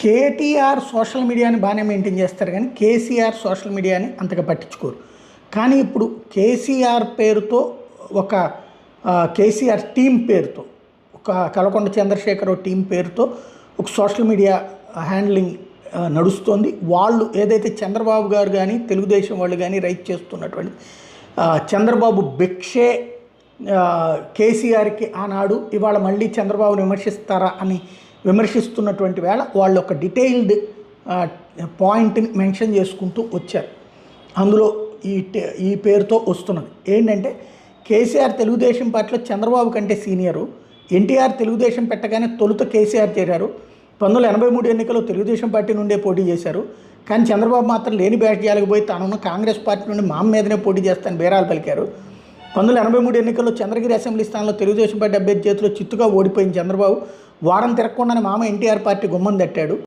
KTR social మీడియాని బాగానే maintain చేస్తారు కానీ కేసీఆర్ సోషల్ మీడియాని అంతగా పట్టించుకోరు. కానీ ఇప్పుడు కేసీఆర్ పేరుతో ఒక కేసీఆర్ టీం పేరుతో ఒక కల్వకుంట్ల చంద్రశేఖరరావు టీం పేరుతో ఒక సోషల్ మీడియా హ్యాండ్లింగ్ నడుస్తోంది. వాళ్ళు ఏదైతే చంద్రబాబు గారు కానీ తెలుగుదేశం వాళ్ళు కానీ రైట్ చేస్తున్నటువంటి చంద్రబాబు భిక్షే కేసీఆర్కి ఆనాడు ఇవాళ మళ్ళీ చంద్రబాబుని విమర్శిస్తారా అని విమర్శిస్తున్నటువంటి వేళ వాళ్ళు ఒక డీటెయిల్డ్ పాయింట్ని మెన్షన్ చేసుకుంటూ వచ్చారు. అందులో ఈ పేరుతో వస్తున్నది ఏంటంటే, కేసీఆర్ తెలుగుదేశం పార్టీలో చంద్రబాబు కంటే సీనియరు. ఎన్టీఆర్ తెలుగుదేశం పెట్టగానే తొలుత కేసీఆర్ చేరారు. 1983 ఎన్నికల్లో తెలుగుదేశం పార్టీ నుండే పోటీ చేశారు. కానీ చంద్రబాబు మాత్రం లేని బ్యాట్యాలకు పోయి తానున్న కాంగ్రెస్ పార్టీ నుండి మా మీదనే పోటీ చేస్తాను బేరాలు పలికారు. 1983 ఎన్నికల్లో చంద్రగిరి అసెంబ్లీ స్థానంలో తెలుగుదేశం పార్టీ అభ్యర్థి చేతిలో చిత్తుగా ఓడిపోయిన చంద్రబాబు వారం తిరగకుండానే మామ ఎన్టీఆర్ పార్టీ గుమ్మం తట్టాడు.